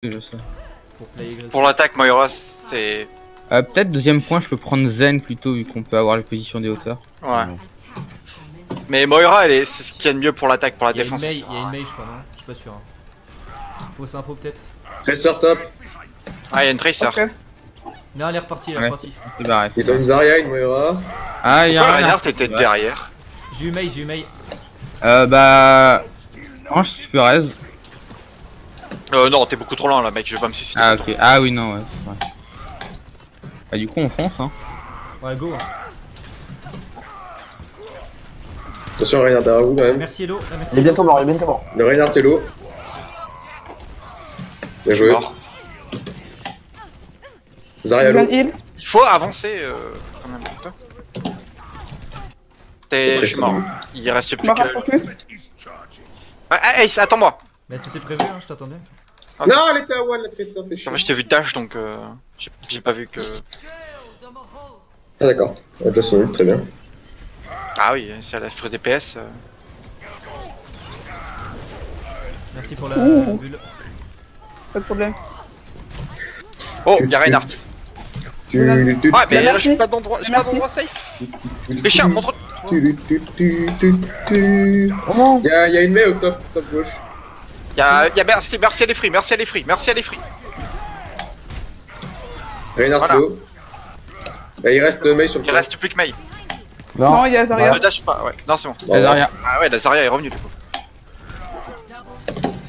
Je sais. Pour l'attaque, Moira, c'est... Peut-être deuxième point, je peux prendre Zen plutôt, vu qu'on peut avoir les positions des hauteurs. Ouais. Mais Moira, c'est ce qu'il y a de mieux pour l'attaque, pour la défense. Il y a une Mei, je crois, non? Je suis pas sûr. Hein. Fausse info, peut-être. Tracer top. Ah, il y a une Tracer. Okay. Non, elle est repartie, elle est repartie. Ils ont une Zarya, une Moira. Ah, il y a un Reinhardt était derrière. J'ai eu Mei. Bah... Non, je peux raise. Non, t'es beaucoup trop loin là, mec, je vais pas me suicider. Ah, ok. Ah, oui, non, ouais, c'est vrai. Bah, du coup, on fonce, hein. Ouais, go. Attention, Reinhardt derrière vous quand même. Merci, Hello. Merci. Il est bientôt mort, il est bientôt mort. Le Reinhardt est low. Bien joué. Zarya low. Il faut avancer quand même un peu. Je suis mort. Il reste plus que... Ah, Ace, attends-moi. Mais c'était prévu, hein, je t'attendais. Okay. Non, elle était à one, la Tracer, fait chier. Je t'ai vu dash, donc j'ai pas vu que... Ah d'accord, elle passe son ult, très bien. Ah oui, c'est à la fure DPS. Merci pour la bulle. Pas de problème. Oh, y'a Reinhardt. Ah, mais là, je suis pas d'endroit safe. Les chiens, montre. Y'a une Mei au top gauche. Y'a merci à les free, merci à les free. Reinhardt low. Bah, il reste Mei sur le Il reste plus que Mei. Non, il y a Zarya. Ne dash pas, ouais. Non, c'est bon. La Zarya. Ah ouais, la Zarya est revenue du coup.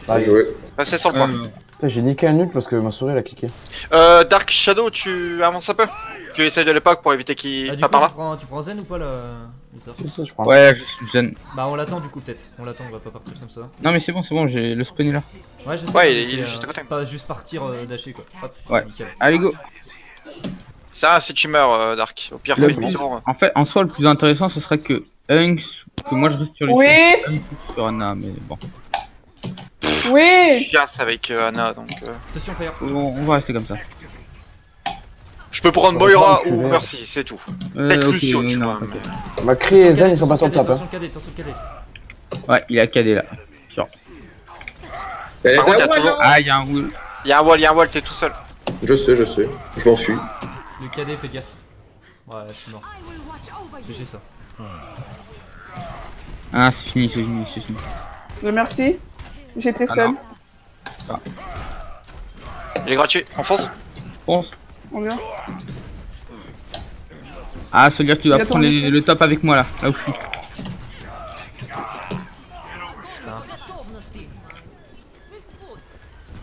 Bien joué. Passez sur le point. J'ai niqué un ult parce que ma souris elle a cliqué. Dark Shadow, tu avances un peu. Tu essayes de l'époque pour éviter qu'il Du pas coup, par là. tu prends Zen ou pas là? Je prends. Ouais, je suis Zen. Bah, on l'attend du coup, peut-être. On l'attend, on va pas partir comme ça. Non, mais c'est bon, j'ai le spawn est là. Ouais, je sais. Ouais, il est juste à côté. Pas juste partir dasher quoi. Hop, ouais. Nickel. Allez, go. Ça, si tu meurs, Dark. Au pire, fais demi-tour. En fait, en soi, le plus intéressant, ce serait que Hunks, que moi je reste sur les Oui. sur Anna, mais bon. Oui. Je casse avec Anna, donc... Attention, Fire. On va rester comme ça. Je peux prendre Moira ou Mercy, c'est tout. Peut-être ok, Lucio, tu vois. Macri et Zen ils sont pas sur le top. Attention le KD. Ouais, il a KD là. Sûr. Elle Par était contre, à one, Ah, il y a un wall. Y'a un wall, t'es tout seul. Je sais. Je m'enfuis. Le KD, fais gaffe. Ouais, je suis mort. GG ça. Ah, c'est fini. Merci. J'ai très stun. Il est gratuit, on fonce. Fonce. On vient. Ah, ça veut dire que tu vas Il prendre attend, le top avec moi là où je suis.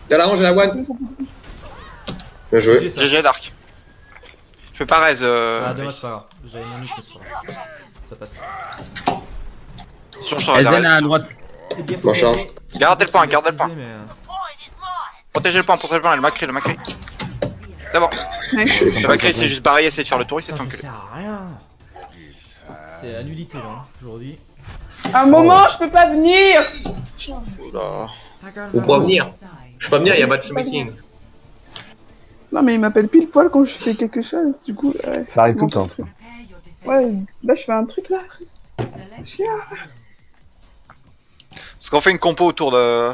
T'as la range à la one. Bien joué. GG ça. GG Dark. Je fais pas raise. Ah, dommage, c'est pas grave. J'avais mon ult, mais c'est pas grave. Ça passe. Sinon, je t'aurais Zen à d'arrêt. droite. M'en charge. Gardez le point. Protégez le point, le Macri. D'abord. Le Macri, c'est juste barré, essayer de faire le tour, il s'est Ça enculé. sert à rien. C'est la nullité là, hein, aujourd'hui. Un moment, je peux pas venir. Oula. Vous pouvez venir. Je peux pas venir, y'a matchmaking. Non, mais il m'appelle pile poil quand je fais quelque chose, du coup. Ça arrive tout le temps. Ouais, là je fais un truc là. Chien. Est-ce qu'on fait une compo autour de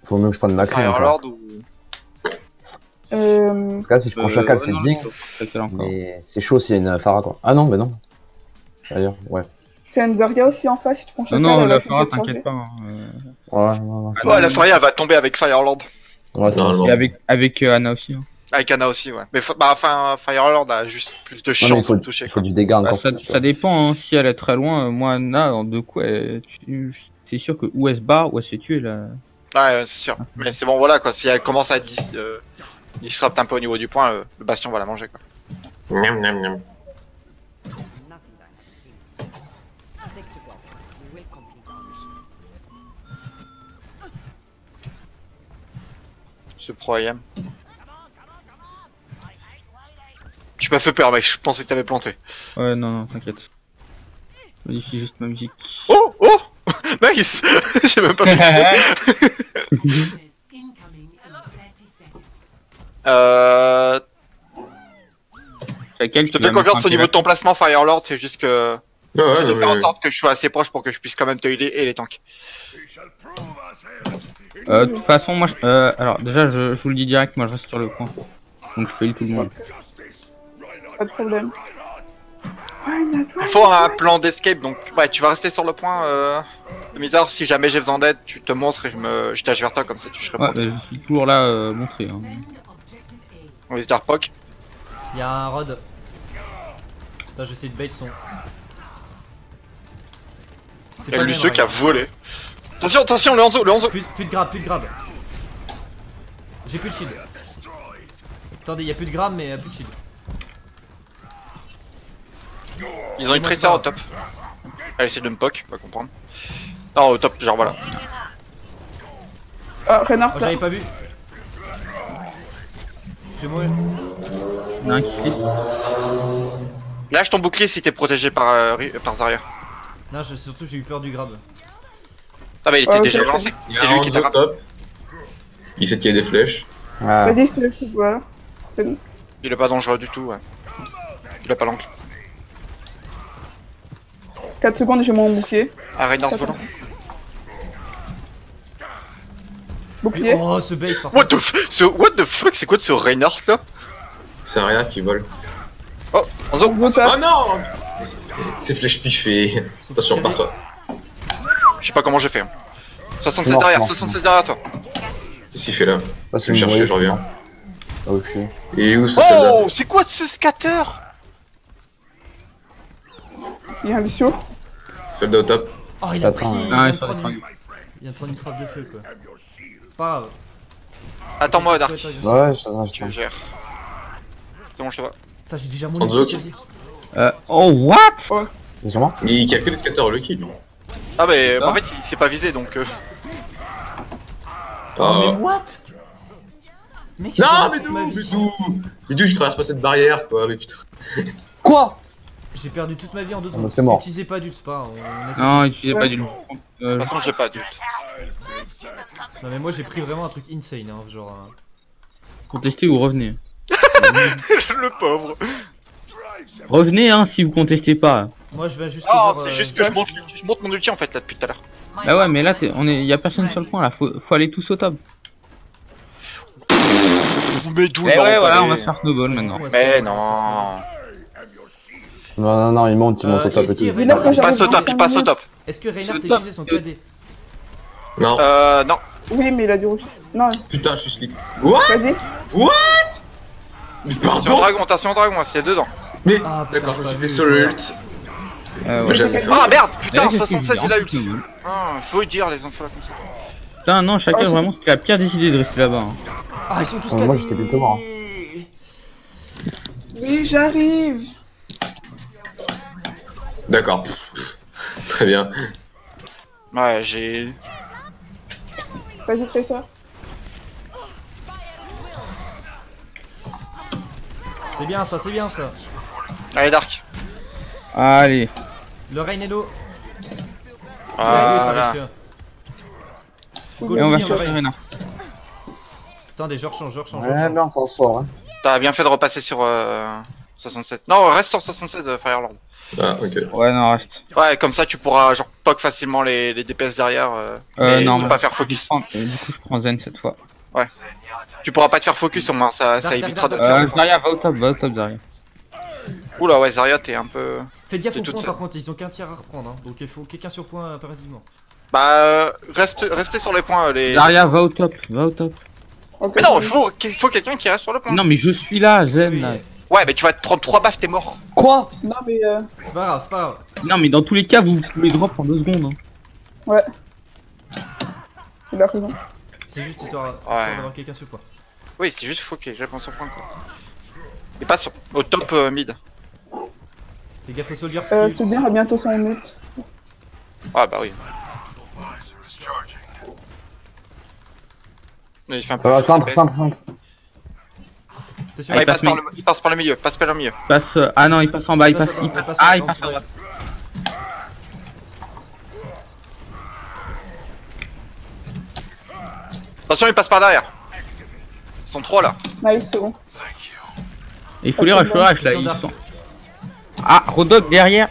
Faut mieux que je prenne Macri. Firelord ou... Parce que là si je prends Chacal c'est non, bien. Mais c'est chaud s'il y a une Pharah quoi. Ah non, mais non. D'ailleurs, ouais. C'est un Zarya aussi en face si tu prends Chacal. Non, elle la va Farah, changer de t'inquiète pas. Hein. Ouais. la Faria elle va tomber avec Firelord. Ouais, Et avec Anna aussi. Hein. Avec Anna aussi, ouais. Mais enfin, Firelord a juste plus de chance de toucher. Il faut du dégât encore. Ça dépend, hein. Si elle est très loin, moi Anna, en 2 coups, c'est sûr que ou elle se barre ou elle se fait tuer là. Ouais, c'est sûr. Mais c'est bon, voilà quoi. Si elle commence à disrupt un peu au niveau du point, le bastion va la manger quoi. Miam. Ce pro-IM. Tu m'as fait peur, mec. Je pensais que t'avais planté. Ouais, non, t'inquiète. Je modifie juste ma musique. Oh Nice. J'ai même pas fait. Je te fais confiance au niveau de ton placement, Firelord. C'est juste que c'est de faire en sorte que je sois assez proche pour que je puisse quand même te healer et les tanks. De toute façon, moi, alors déjà, je vous le dis direct, moi je reste sur le coin. Donc je paye tout le monde. Pas de problème. Il faut un plan d'escape, donc ouais, tu vas rester sur le point. Misard, si jamais j'ai besoin d'aide, tu te montres et je tâche vers toi, comme ça tu serais Ouais, prêt. je suis toujours là, montré. Hein. On va se dire poc. Il y a un rod. Là, j'essaie de bait son. C'est Il y a le même, Lucieux qui a regarde. volé. Attention, attention, le Hanzo. Plus de grab, plus de grab. J'ai plus de shield. Attendez, il y a plus de grab, mais plus de shield. Ils ont une Tracer au top. Elle essaie de me poke, pas comprendre. Non, au top, genre voilà. Ah, Reinhardt, Oh, là. j'avais pas vu. Je vais mourir. Il y en a un qui flippe. Lâche ton bouclier si t'es protégé par Zarya. Non, surtout j'ai eu peur du grab. Ah bah il était Ah, ok, déjà je lancé. Il y a C'est un lui qui Hanzo t'a top. Il sait qu'il y a des flèches. Ah, Vas-y, je te le fous, voilà. Il est pas dangereux du tout, ouais. Il a pas l'angle. 4 secondes, j'ai mon bouclier. Ah, Reinhardt volant. Bouclier. Oh, ce bait par What contre. the fuck, c'est quoi de ce Reinhardt là? C'est un rien qui vole. Oh, Hanzo. On vote pas. Oh non! C'est flèche piffée. Attention, par toi. Je sais pas comment j'ai fait. Hein. 76 Mort, derrière, mort, 76 derrière toi. Qu'est-ce qu'il fait là? parce Je vais chercher, je reviens. Oh, je suis. Et il est où ce soldat? Oh, c'est quoi ce scatter? Il y a un Lucio. Soldat au top. Oh, il a Attends, pris. Ah, il il faut vient de prendre défendre. il vient de prendre une frappe de feu quoi. C'est pas grave. Attends-moi, Dark. Ouais, je Tu gères. C'est bon, je te vois. Putain, j'ai déjà mon Hanzo équipe, qui- vas-y. Oh, what? C'est sur moi? Il calcule le scatter le kill. Ah mais Ah. en fait il s'est pas visé donc Oh, mais Ah. what? Mec, j'ai Non, perdu mais toute ma d'où? vie. Mais d'où je traverse pas cette barrière quoi, mais putain. Quoi? J'ai perdu toute ma vie en 2 bah, secondes. c'est mort. Utilisez pas du c'est pas. On essaie Non, de- utilisez pas du de toute façon j'ai pas adulte. Non, mais moi j'ai pris vraiment un truc insane, hein, genre. contestez ou revenez. Le pauvre. Revenez, hein, si vous contestez pas. Moi je vais juste. Ah cover, c'est juste que je monte mon ulti en fait là depuis tout à l'heure. Bah ouais, mais là, y a personne sur le point là, faut aller tous au top. Mais d'où Eh il m'a ouais, voilà, on repéré. va faire snowball maintenant. Ouais, Mais c'est- non. Non, il monte au top et est-ce qu'il y tout. avait- Mais là, quand Il passe au j'arrive top, dans il passe au 5 top. Est-ce que Reinhardt a C'est top. utilisé son KD? Non. Non. Oui, mais il a du rouge. Non, Putain, je suis slip. What? vas-y. What? Mais Attention pardon? attention dragon, c'est dedans. Mais Ah, putain, d'accord, j'ai je pas me suis fait vu, sur le ça. ult. Ouais. J'avais- Ah merde, Eh, putain, qu'est-ce 76 qu'il il a dit, ulti. hein, Ah, faut dire les infos là comme ça. Putain, non, chacun Oh, c'est- vraiment, c'est la pire décidé de rester là-bas. Hein. Ah, ils sont tous Moi, KD. j'étais plutôt mort. Oui, j'arrive. D'accord. Très bien. Ouais, j'ai. Vas-y, Tracer. C'est bien ça, c'est bien ça. Allez, Dark. Allez. Le Rain et l'eau. Bien joué, ça, Voilà. monsieur. Go, Et on va Lumi, faire Rain. Reinhardt. Attendez, je rechange. Ouais, non, on s'en sort. Hein. T'as bien fait de repasser sur 76. Non, reste sur 76 Firelord. Ah, ok. Ouais, non, reste. Ouais, comme ça tu pourras genre poke facilement les DPS derrière. Et Non, ne mais pas faire focus. du coup, je prends Zen cette fois. Tu pourras pas te faire focus au moins, ça Dark, évitera de Dark, te faire Dark. défendre. Zarya, va au top, Zarya. Oula, ouais, Zarya, t'es un peu. Faites gaffe T'es au toute point seule. par contre, ils ont qu'un tiers à reprendre. Hein. Donc il faut quelqu'un sur point impérativement. Bah, restez sur les points. Les... Zarya, va au top, va au top. Ok, Mais non, il j'arrive. faut quelqu'un qui reste sur le point. Non, mais je suis là, Zen. Oui. Là. Ouais, mais tu vas te prendre 3 baffes, t'es mort. Quoi? Non, mais C'est pas grave, c'est pas grave. Non, mais dans tous les cas, vous pouvez drop en 2 secondes. Hein. ouais. Il a raison. C'est juste histoire d'avoir quelqu'un sur point. Oui, c'est juste faut que je réponde sur point quoi. Et pas sur... au top mid. Fais gaffe aux soldiers Je ski. te dirai bientôt son ult. Ah bah oui. Mais il fait un Ça peu va, fou, centre, DPS. centre, centre. Attention, Ah, il passe passe par le milieu, passe par le milieu. Passe. Ah non, il passe en bas, il passe. Il passe Ah, en il bas, passe en bas. Attention, il passe par derrière. Ils sont 3 là. Nice, c'est bon. Et il faut les rush, le rush là. Ils sont Ils dark. sont... Ah, Rodog derrière.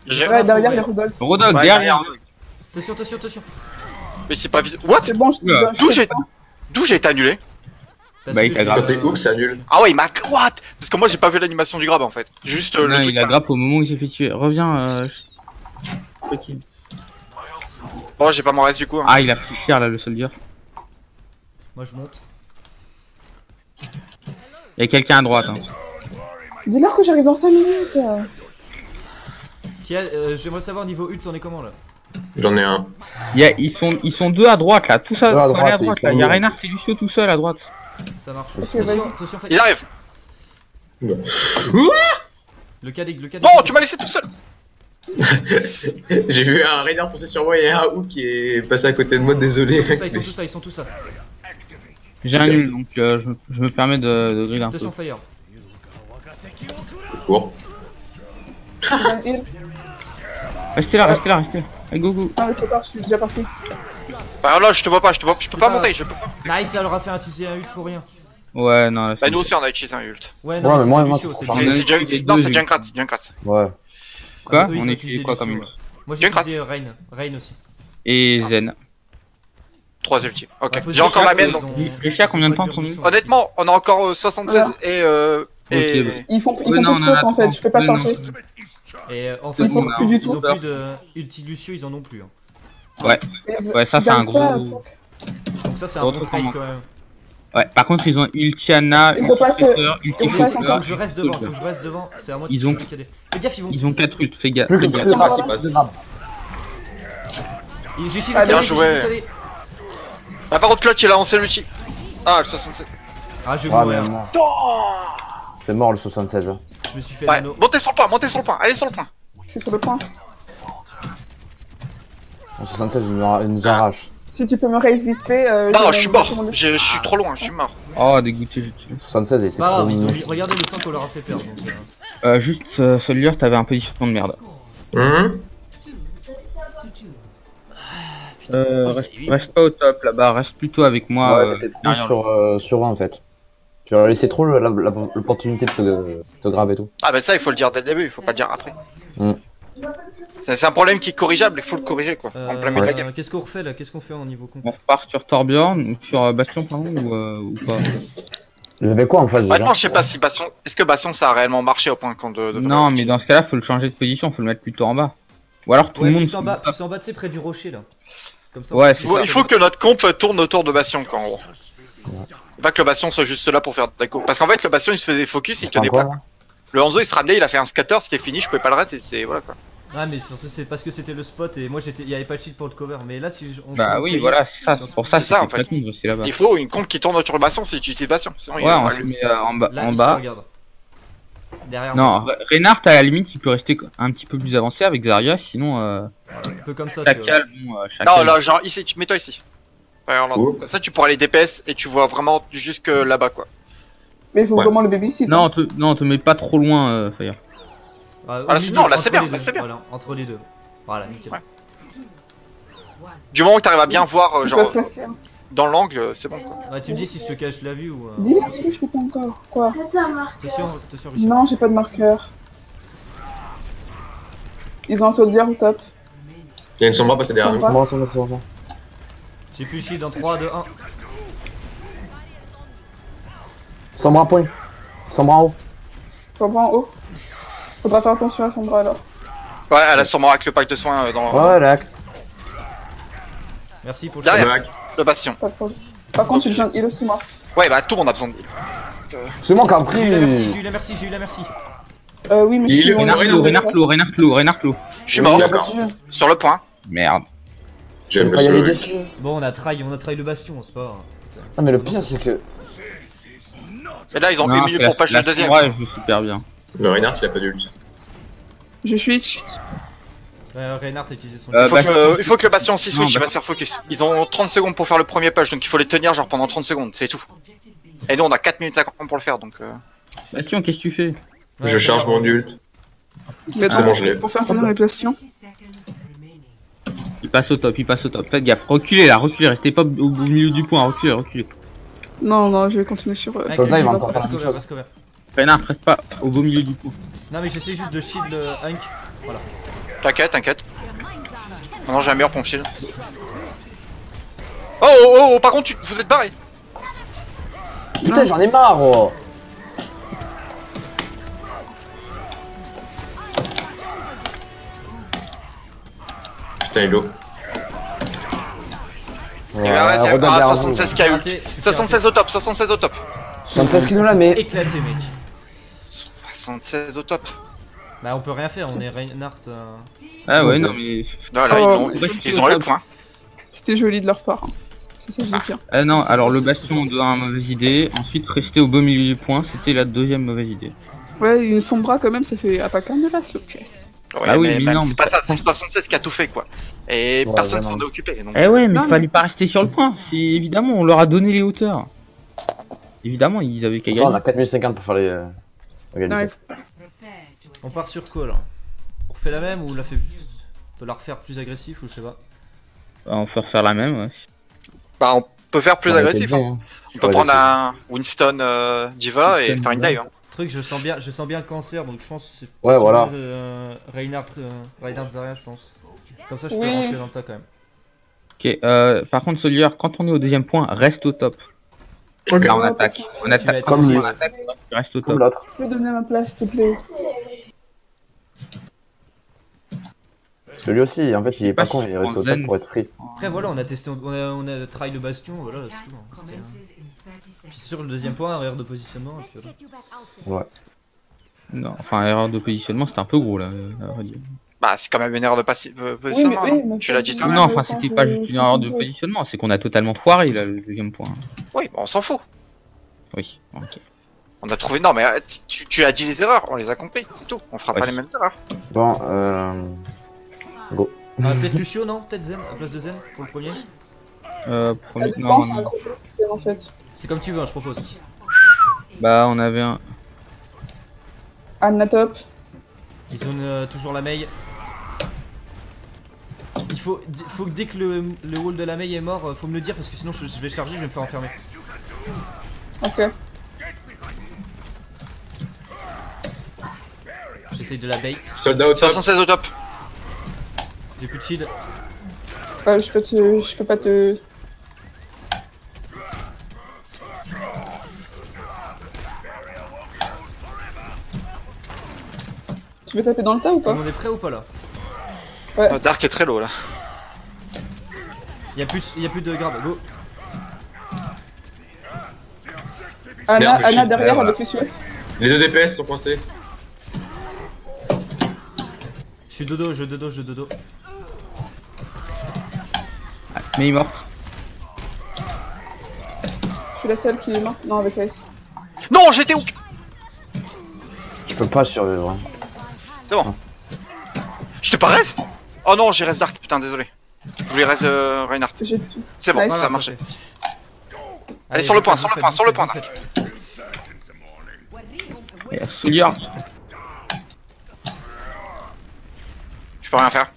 Ouais, derrière, il y a Rodolphe. Rodolphe, Ouais, derrière. Attention. Mais c'est pas visible. What? C'est bon, je Oula. D'où j'ai été annulé? Bah, il t'a Quand grave. t'es hook, ça annule. Ah ouais, il m'a. What? Parce que moi j'ai pas vu l'animation du grab en fait. Juste le Non, truc. il a là. grappe au moment où il s'est fait tuer. Reviens. Ok. Bon, j'ai pas mon reste du coup. Hein. Ah, il a pris cher là, le soldier. Moi je monte. Il y a quelqu'un à droite. Hein. Dis-leur que j'arrive dans 5 minutes. J'aimerais savoir niveau ult, on est comment là? J'en ai un. Ils sont deux à droite là. Tout ça, Deux à allez droite, à droite ils là. sont Il y a lourds. Reinhardt et Lucio tout seul à droite. Ça marche. Ok, vas-y. Attention, Il arrive. Le Cadig. Non, tu m'as laissé tout seul. J'ai vu un Reinhardt passer sur moi et un hook qui est passé à côté de moi, désolé. Ils sont tous là. J'ai un nul donc je me permets de griller un peu. Attention fire. Cours. Restez là. Allez, go. Ah, mais trop tard, je suis déjà parti. Bah là, je te vois pas, je peux pas monter, je peux pas. Nice, ça leur a fait utiliser un ult pour rien. Ouais, non. Là, Bah, nous aussi on a utilisé un ult. Ouais, Ouais, mais moi, Lucio, c'est c'est On a C'est utilisé Non, deux c'est ults. Junkrat. Ouais. Quoi? Eux, ils On ont a utilisé utilisé quoi comme Lucio, ult? ouais. Moi j'ai Junkrat. utilisé Rain aussi. Et Zen. 3 ultimes. Ok, Ouais, faut j'ai encore la mienne ils donc. ont- Richard, ils combien ont de temps pas ton de ult? Honnêtement, on a encore 76 et. Ok, bah. Ils font Ouais, peu non, de on en a pop en fait, 30. je peux pas Ouais, charger. Et en fait, Ils font plus du ils tout. ont plus de ulti Lucio, ils en ont plus. Hein. Ouais, ça, Ils c'est un arrivent pas à gros- tank. Donc ça c'est un Gros bon truc trade en quand même. Ouais, par contre, ils ont Ultiana, Ils repassent, Ultipresseur, ils Mais repassent faut encore. que je reste devant, c'est à moi de Ils ont- tirer le cadet. Fais gaffe, Ils ont 4 ults, fais gaffe. Plus que fais gaffe. c'est pas, passe. J'ai chié Ah, le bien cadet, j'ai joué. chié le cadet. Ah, par contre, Clutch il a lancé l'ulti. Ah, le 76. Ah, je vais Ah, mais mourir. mort. Non. C'est mort le 76. hein. Je me suis fait Ouais, l'anneau. montez sur le point, allez sur le point. Je suis sur le point. Le 76 il nous arrache. Si tu peux me raise vite fait. Non, je suis mort, je suis trop loin, je suis mort. Oh, dégoûté, j'ai tué. 76 il était C'est pas trop grave, ils ont mignon. mis- regardez le temps qu'on leur a fait perdre. Donc, Juste, Soldier, t'avais un positionnement de merde. Reste pas au top là-bas, reste plutôt avec moi. Ouais, t'étais plus derrière sur 1 en fait. Tu leur as laissé trop l'opportunité de te grave et tout. Ah, bah ça, il faut le dire dès le début, il faut pas le dire après. Mm. C'est un problème qui est corrigeable, il faut le corriger quoi. En plein milieu de la game. Qu'est-ce qu'on refait là? Qu'est-ce qu'on fait en niveau comp? On repart sur Torbjorn ou sur Bastion, pardon, ou pas? Vous avez quoi en face déjà? Honnêtement, je sais pas si Bastion. Est-ce que Bastion ça a réellement marché au point qu'on de. Non, mais dans ce cas-là, faut le changer de position, faut le mettre plutôt en bas. Ou alors tout Ouais, le monde. plus en bas, tu sais, près du rocher là. Comme ça. Ouais, on- c'est Il faut que notre comp tourne autour de Bastion quoi en gros. Pas que le Bastion soit juste là pour faire des coups. Parce qu'en fait, le Bastion il se faisait focus, il tenait Quoi, pas. Le Hanzo il se ramenait, il a fait un scatter, c'était fini, je pouvais pas le reste et c'est. Voilà quoi. Ah, mais surtout c'est parce que c'était le spot et moi il y avait pas de cheat pour le cover. Mais là, si on Bah se oui, recueille- voilà, c'est ça, c'est pour ça, C'est ça, c'est en fait. con de rester là-bas. Il faut une comp qui tourne autour du Bastion si tu utilises Bastion. Sinon, il Ouais, on va se lui- met en bas. Là, En ici, bas. regarde. Derrière Non, moi. Reinhardt à la limite, il peut rester un petit peu plus avancé avec Zarya, sinon Un peu comme ça, tu vois. Chacal, bon, Non, Chacal. là, genre ici, mets-toi ici. Ouais, Où comme ça, tu pourras aller DPS et tu vois vraiment jusque là-bas quoi. Mais il faut Ouais. vraiment le babysit. Non, on te met pas trop loin, Fire. Au Voilà, milieu, non, là, entre c'est bien, les là, deux. c'est bien. Voilà, entre les deux. Voilà, nickel. Ouais. Du moment que t'arrives à bien voir, Ils genre, peuvent passer. Hein. dans l'angle, c'est bon quoi. Ouais, tu me dis si je te cache la vue ou. Dis-leur que je peux pas encore. Quoi? Attention, Richard. Non, j'ai pas de marqueur. Ils ont un soldier au top. Il y a une sombra passée derrière nous. Sombra. C'est bon. J'ai plus le shield dans 3, 2, 1. Sombra point. Sombra en haut. Sombra en haut. Faudra faire attention à Sombra alors. Ouais, elle a sûrement avec le pack de soins dans Ouais, là. Merci pour le Derrière. shield. le Bastion. Pas de problème. Par contre, j'ai besoin de heal aussi moi. Ouais, bah tout le monde a besoin de heal. C'est moi qui a J'ai eu la merci, pris. j'ai eu la merci, j'ai eu la merci. Oui, mais je suis Reinhardt low. Je suis mort. D'accord. Sur le point. Merde. J'aime le Pas y aller slow. dessus. Bon, on a trahi le bastion, c'est pas grave. Ah, mais le pire c'est que. Et là, ils ont Non, 1 minute c'est pour patcher la le deuxième. Sombra, elle joue super bien. Le Reinhardt il a pas d'ult. Je switch. Reinhardt a utilisé son. Il faut que le Bastion s'y Non, switch, il bah- va se faire focus. Ils ont 30 secondes pour faire le premier push, donc il faut les tenir genre pendant 30 secondes, c'est tout. Et nous on a 4 minutes 50 pour le faire donc. Bastion, qu'est-ce que tu fais? Je charge mon ult. Mais C'est bon, je l'ai. pour faire tenir les bastions. Il passe au top. Faites gaffe. Reculez, restez pas au milieu du point, reculez. Non, je vais continuer sur. Soldat, il va je encore vais faire Reste la même cover, chose. reste cover. Reinhardt, reste pas au beau milieu du point. Non, mais j'essaie juste de shield le Hunk. Voilà. T'inquiète, t'inquiète. Maintenant j'ai un meilleur pompe shield. Oh, par contre, vous êtes barré. Putain, j'en ai marre, oh. Putain, Hello. Il va rester à 76 KU. 76 au top, 76 au top. 76 qui nous la met. Éclaté, mec. 76 au top. Bah, on peut rien faire, on est Reinhardt. Ah ouais, non mais. Non, là, Oh, ils ont eu le point. C'était joli de leur part. Hein. C'est ça que je dis bien. Ah non, alors le bastion de 1 mauvaise idée. Ensuite, rester au beau milieu du point, c'était la deuxième mauvaise idée. Ouais, une Sombra quand même, ça fait à pas qu'un de la slow chess. Ouais, Ah oui, mais mais même, non, c'est mais pas ça, c'est 76 qui a tout fait quoi. Et Ouais, personne vraiment. s'en est occupé. Donc... Eh ouais, mais Non, il fallait pas rester sur le point. C'est évidemment, on leur a donné les hauteurs. Évidemment, ils avaient qu'à Ça, on gagner. a 4050 pour faire les. Non, organiser. On part sur quoi là? On refait la même ou on la fait. On peut la refaire plus agressif ou je sais pas. On peut refaire la même, ouais. Bah, on peut faire plus On a été agressif. bien, Hein. hein. On peut prendre un Winston Diva et Winston faire une dive. Hein. Truc, je sens bien le cancer donc je pense que c'est. Ouais, voilà. Reinhardt Zarya, je pense. Comme ça, je peux Oui. rentrer dans le tas quand même. Ok, par contre, Solier, quand on est au deuxième point, reste au top. Ok. Là, on Ouais, attaque. parce que On vas attaque être comme fouillé. on attaque, tu restes au Comme top. l'autre. Tu peux donner ma place, s'il te plaît. Parce que lui aussi, en fait, il est pas Pas con, si il reste au zen. top pour être free. Après, voilà, on a testé, on a try le bastion, voilà, c'est tout. Hein. Puis sur le deuxième point, erreur de positionnement. Et puis voilà. Ouais. Non, enfin, erreur de positionnement, c'était un peu gros là, à vrai dire. Bah, c'est quand même une erreur de positionnement. oui, non mais tu l'as dit pas- toi-même. Non, mais enfin, quand c'était pas je- juste je une erreur de suis positionnement, c'est qu'on a totalement foiré là, le deuxième point. Oui, bah, on s'en fout. Oui, ok. On a trouvé. Non, mais tu as dit les erreurs, on les a compris, c'est tout. On fera Ouais. pas les mêmes erreurs. Bon, go. Ah, peut-être Lucio, non? Peut-être Zen, à place de Zen, pour le premier? Premier, Je non, pense non. en fait. C'est comme tu veux, hein, je propose. Bah, on avait un. Anna top. Ils ont toujours la mail. Il faut que dès que le wall de la mail est mort, faut me le dire parce que sinon je vais charger, je vais me faire enfermer. Ok. J'essaye de la bait. Soldat au top. 76 au top. J'ai plus de shield. Je peux pas te. Tu veux taper dans le tas ou Tout pas? le monde est prêt ou pas là? Dark est très low là. Y'a plus de grab, go. Anna, Merde, Anna je- derrière voilà. avec les cieux. Les deux DPS sont coincés. Je suis dodo, je dodo. Mais il est mort. Je suis la seule qui est morte. Non, avec Ice. Non, j'étais où? Je peux pas survivre. Hein. C'est bon. Je t'ai pas res? Oh non, j'ai res Dark, putain, désolé. Je voulais res Reinhardt. J'ai. C'est bon, Nice. ça Voilà, marche. fait. Allez, sur le point, vous sur le faites, point, vous sur le faites, point, vous Dark. faites. Et Solier, Je peux rien faire.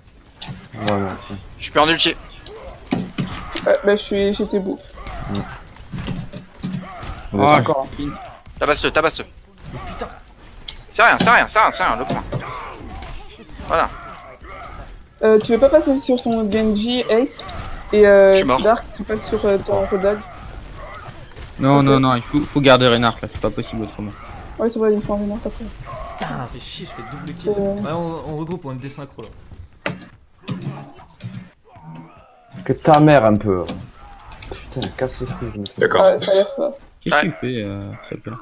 Ouais, merci. Je suis plus en ulti. Bah, j'étais beau. Vous êtes Ah, encore. Tabasse-le, tabasse-le. Mais putain, C'est rien, le point. Voilà. Tu veux pas passer sur ton Genji Ace et Je suis mort. Dark, tu passes sur ton Rodag. non, Ok. non, il faut garder Reinhardt là, c'est pas possible autrement. Ouais, c'est vrai, il faut en venir après. putain, fait chier, je fais double kill. Ouais, on regroupe, on est désynchro là. Que ta mère un peu. Putain, casse les couilles. je me fais- D'accord. Ouais, ça l'air pas. Qu'est-ce que Ouais. tu fais, très bien.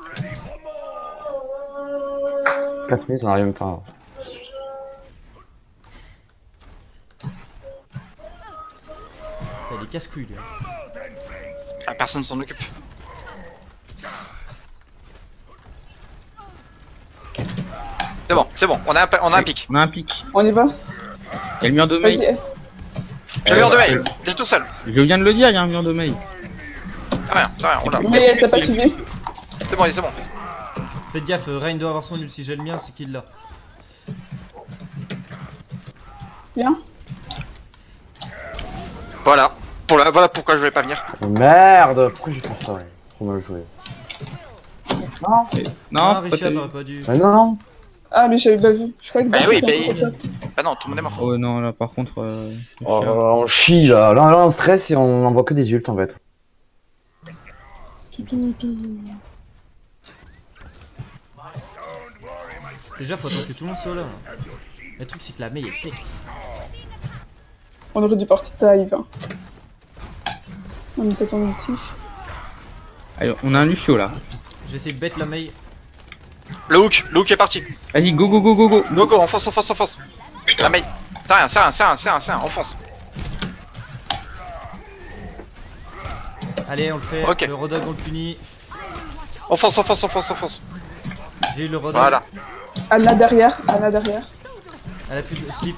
4 minutes, on arrive même pas. Putain, il est casse-couille lui. Ah, personne s'en occupe. C'est bon, on a un pic. On a un pic. On y va? Il y a le mur de mail. Vas-y. Le mur de mail, t'es tout seul. Je viens de le dire, il y a un mur de mail. C'est rien, on l'a. Mais t'as pas suivi. C'est bon, c'est bon. Faites gaffe, Rain doit avoir son ult, si j'ai le mien, c'est qu'il l'a. Bien. Voilà. Voilà pourquoi je voulais pas venir. Oh, merde, pourquoi j'ai fait ça? Trop mal joué. Non, Ah, pas Richard, t'as t'aurais pas dû. Mais non, non. Ah, mais j'avais pas vu. Je croyais que Bah oui, c'était mais... un peu Bah non, tout le monde est mort. Oh non, là par contre. c'est Oh, chiant. on chie là. Là, on stresse et on envoie que des ults en fait. Déjà, faut attendre que tout le monde soit là. Le truc, c'est que la Mei est pète. On aurait dû partir dive. Hein. On est peut-être en ulti. Allez, on a un Lucio là. J'essaie de bête la Mei. Le hook est parti. Vas-y, go go go go go. Go, enfonce. Putain, mais... T'as rien, c'est rien, enfonce. Allez, on le fait. Ok. Le Rodog, on le punit. Enfonce. J'ai eu le Rodog. Voilà. Anna derrière. Elle a plus de slip.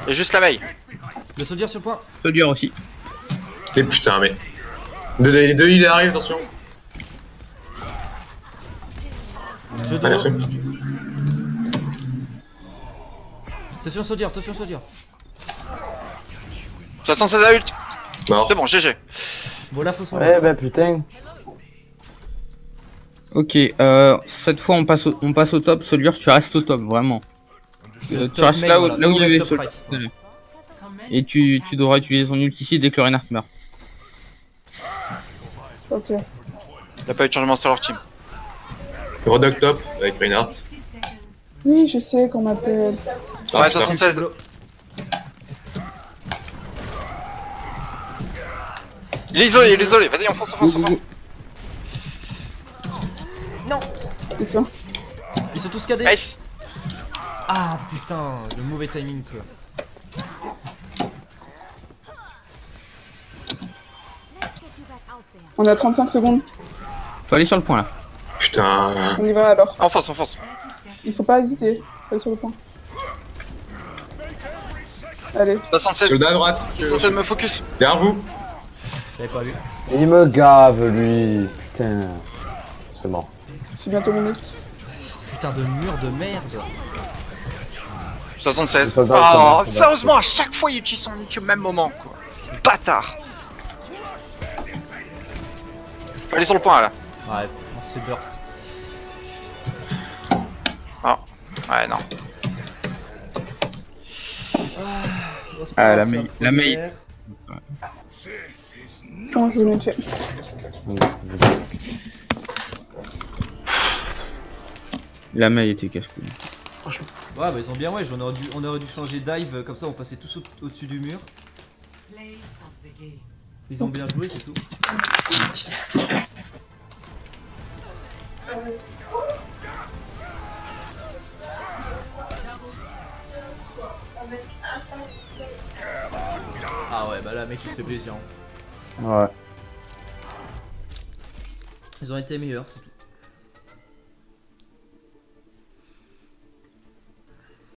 Et juste la veille. Le soldier sur le point. Soldier aussi. Et putain, mais. Les deux, il arrive, attention. Je Ah, merci. Attention soldier. 76 à ult. Mort. C'est bon, GG. Bon là faut s'en Eh bah putain. Ok, cette fois on passe au top. Soldier, tu restes au top, vraiment. Tu restes là où il y avait Soldier. Et tu devras utiliser son ult ici dès que le Reinhardt meurt. Ok. Y'a pas eu de changement sur leur team. Rodok top avec Reinhardt. Oui, je sais qu'on m'appelle. Ouais, putain. 76. Il est isolé, vas-y, enfonce. C'est ça. Ils sont tous cadés. Nice. Ah putain, le mauvais timing quoi. On a 35 secondes. Faut aller sur le point là. Putain. On y va alors. Enfonce. Il faut pas hésiter. Faut aller sur le point. Allez. 76. Soldat à droite. 76 me focus. Derrière vous. J'avais pas vu. Il me gave lui. Putain. C'est mort. C'est bientôt minute. Putain de mur de merde. 76. Le soldat, Oh, le soldat. sérieusement, à chaque fois il utilise son ulti au même moment, quoi. Bâtard. Faut aller sur le point là. Ouais, on se fait burst. Ouais, non. Ah, la Mei. Comment je vais me tuer. La Mei était casse-couille. Ouais bah ils ont bien ouais, on aurait dû changer dive, comme ça on passait tous au-dessus du mur. Ils ont bien joué c'est tout. Ah ouais bah là mec il se fait plaisir. Ouais. Ils ont été meilleurs c'est tout.